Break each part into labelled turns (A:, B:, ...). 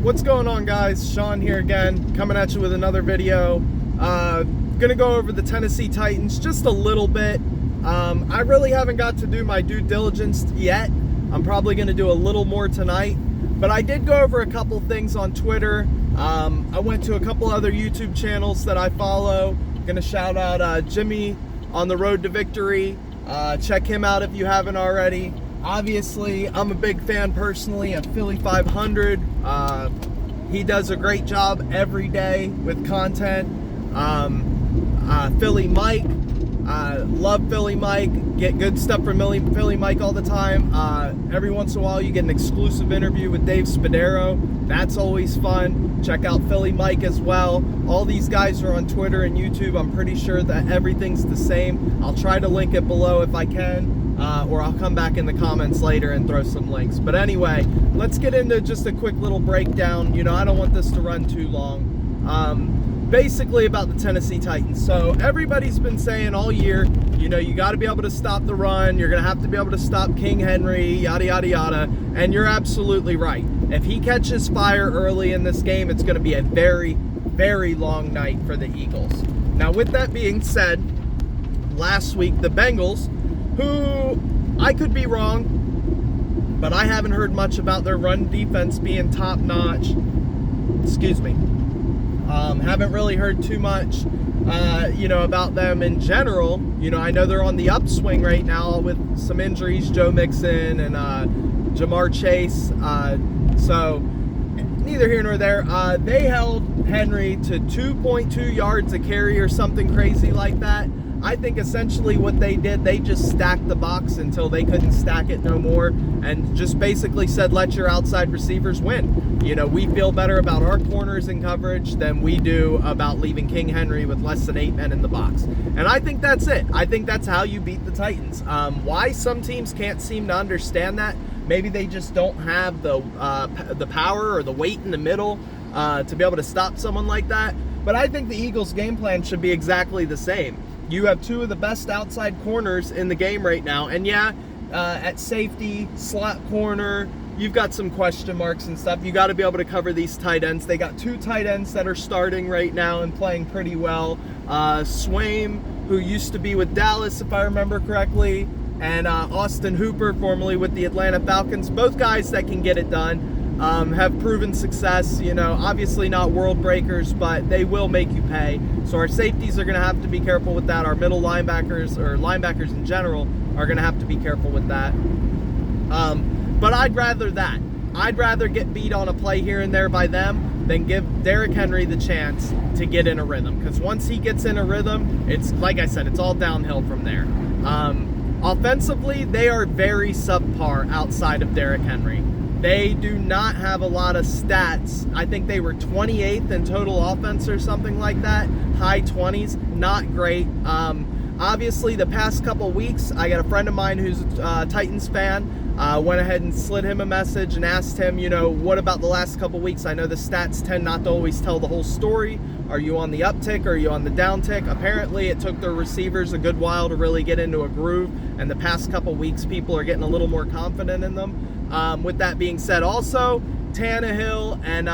A: What's going on, guys? Sean here again, coming at you with another video. Gonna go over the Tennessee Titans just a little bit. I really haven't got to do my due diligence yet. I'm probably gonna do a little more tonight, but I did go over a couple things on Twitter. I went to a couple other YouTube channels that I follow. Gonna shout out Jimmy on the Road to Victory. Check him out if you haven't already. Obviously, I'm a big fan personally of Philly 500. He does a great job every day with content. Philly Mike, love Philly Mike. Get good stuff from Philly Mike all the time. Every once in a while, you get an exclusive interview with Dave Spadaro. That's always fun. Check out Philly Mike as well. All these guys are on Twitter and YouTube. I'm pretty sure that everything's the same. I'll try to link it below if I can. Or I'll come back in the comments later and throw some links. But anyway, let's get into just a quick little breakdown. You know, I don't want this to run too long. Basically about the Tennessee Titans. So everybody's been saying all year, you know, you got to be able to stop the run. You're going to have to be able to stop King Henry, yada, yada, yada. And you're absolutely right. If he catches fire early in this game, it's going to be a very, very long night for the Eagles. Now, with that being said, last week, the Bengals, who I could be wrong, but I haven't heard much about their run defense being top notch. Excuse me. Haven't really heard too much, you know, about them in general. You know, I know they're on the upswing right now with some injuries, Joe Mixon and Jamar Chase. So neither here nor there. They held Henry to 2.2 yards a carry or something crazy like that. I think essentially what they did, they just stacked the box until they couldn't stack it no more and just basically said, let your outside receivers win. You know, we feel better about our corners in coverage than we do about leaving King Henry with less than 8 men in the box. And I think that's it. I think that's how you beat the Titans. Why some teams can't seem to understand that, maybe they just don't have the power or the weight in the middle to be able to stop someone like that. But I think the Eagles' game plan should be exactly the same. You have two of the best outside corners in the game right now. And yeah, at safety, slot corner, you've got some question marks and stuff. You got to be able to cover these tight ends. They got two tight ends that are starting right now and playing pretty well. Swaim, who used to be with Dallas, if I remember correctly, and Austin Hooper, formerly with the Atlanta Falcons. Both guys that can get it done. Have proven success, you know, obviously not world breakers, but they will make you pay. So our safeties are going to have to be careful with that. Our middle linebackers, or linebackers in general, are going to have to be careful with that. But I'd rather that. I'd rather get beat on a play here and there by them than give Derrick Henry the chance to get in a rhythm. Because once he gets in a rhythm, it's, like I said, it's all downhill from there. Offensively, they are very subpar outside of Derrick Henry. They do not have a lot of stats. I think they were 28th in total offense or something like that. High 20s, not great. Obviously, the past couple weeks, I got a friend of mine who's a Titans fan. Went ahead and slid him a message and asked him, you know, what about the last couple weeks? I know the stats tend not to always tell the whole story. Are you on the uptick or are you on the downtick? Apparently, it took their receivers a good while to really get into a groove. And the past couple weeks, people are getting a little more confident in them. With that being said, also, Tannehill and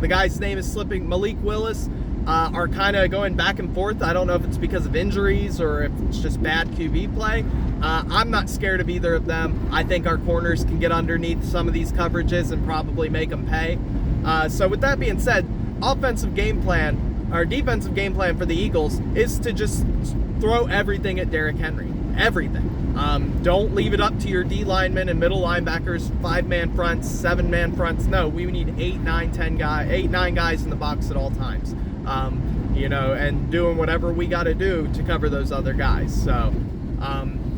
A: the guy's name is slipping, Malik Willis, are kind of going back and forth. I don't know if it's because of injuries or if it's just bad QB play. I'm not scared of either of them. I think our corners can get underneath some of these coverages and probably make them pay. So with that being said, defensive game plan for the Eagles is to just throw everything at Derrick Henry. Everything. Don't leave it up to your D linemen and middle linebackers, 5-man fronts, 7-man fronts. No, we need 8, 9 guys in the box at all times. You know, and doing whatever we got to do to cover those other guys. So,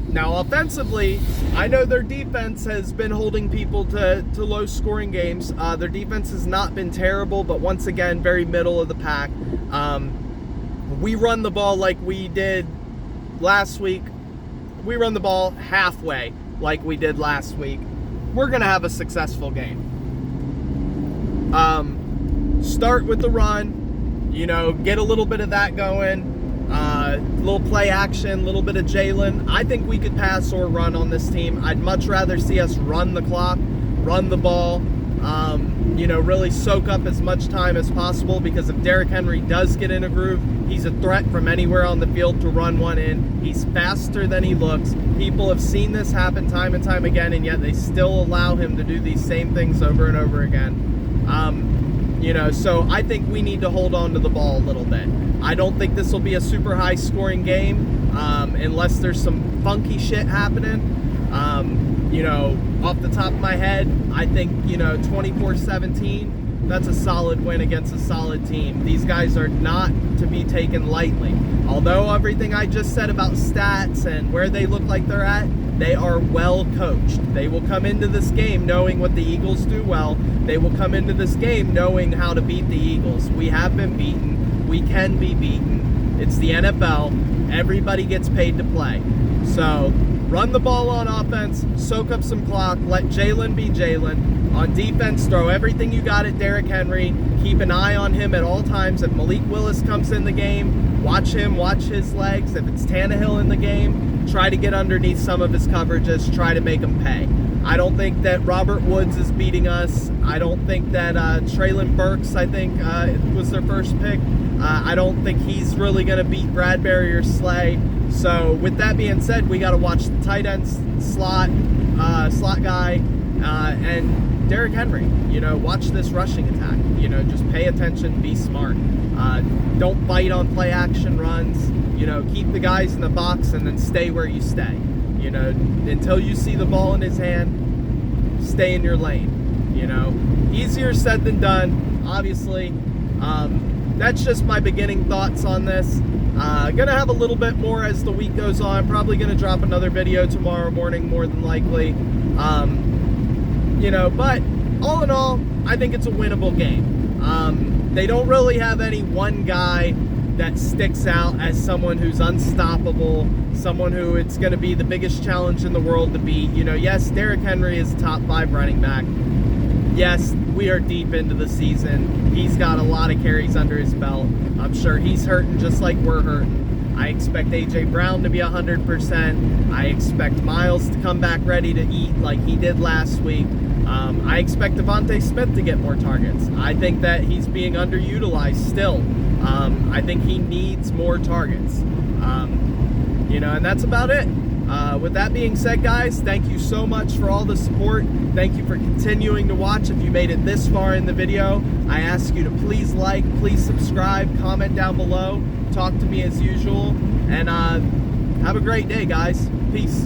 A: now offensively, I know their defense has been holding people to low scoring games. Their defense has not been terrible, but once again, very middle of the pack. We run the ball like we did last week. We run the ball halfway like we did last week. We're going to have a successful game. Start with the run, you know, get a little bit of that going. Little play action, little bit of Jalen. I think we could pass or run on this team. I'd much rather see us run the clock, run the ball. really soak up as much time as possible, because if Derrick Henry does get in a groove, he's a threat from anywhere on the field to run one in. He's faster than he looks. People have seen this happen time and time again, and yet they still allow him to do these same things over and over again. So I think we need to hold on to the ball a little bit. I don't think this will be a super high scoring game unless there's some funky shit happening. Off the top of my head, I think, 24-17, that's a solid win against a solid team. These guys are not to be taken lightly. Although everything I just said about stats and where they look like they're at, they are well coached. They will come into this game knowing what the Eagles do well. They will come into this game knowing how to beat the Eagles. We have been beaten. We can be beaten. It's the NFL. Everybody gets paid to play. So run the ball on offense, soak up some clock, let Jalen be Jalen. On defense, throw everything you got at Derrick Henry. Keep an eye on him at all times. If Malik Willis comes in the game, watch him, watch his legs. If it's Tannehill in the game, try to get underneath some of his coverages, try to make him pay. I don't think that Robert Woods is beating us. I don't think that Treylon Burks, was their first pick. I don't think he's really going to beat Bradbury or Slay. So with that being said, we got to watch the tight end slot guy, and Derrick Henry. Watch this rushing attack. Just pay attention, be smart. Don't bite on play action runs. Keep the guys in the box and then stay where you stay. Until you see the ball in his hand, stay in your lane. Easier said than done, obviously. That's just my beginning thoughts on this. Gonna have a little bit more as the week goes on. Probably gonna drop another video tomorrow morning, more than likely. But all in all, I think it's a winnable game. They don't really have any one guy that sticks out as someone who's unstoppable, someone who it's going to be the biggest challenge in the world to beat. Yes, Derrick Henry is a top 5 running back. Yes, we are deep into the season. He's got a lot of carries under his belt. I'm sure he's hurting just like we're hurting. I expect A.J. Brown to be 100%. I expect Miles to come back ready to eat like he did last week. I expect Devontae Smith to get more targets. I think that he's being underutilized still. I think he needs more targets. And that's about it. With that being said, guys, thank you so much for all the support. Thank you for continuing to watch. If you made it this far in the video, I ask you to please like, please subscribe, comment down below, talk to me as usual, and have a great day, guys. Peace.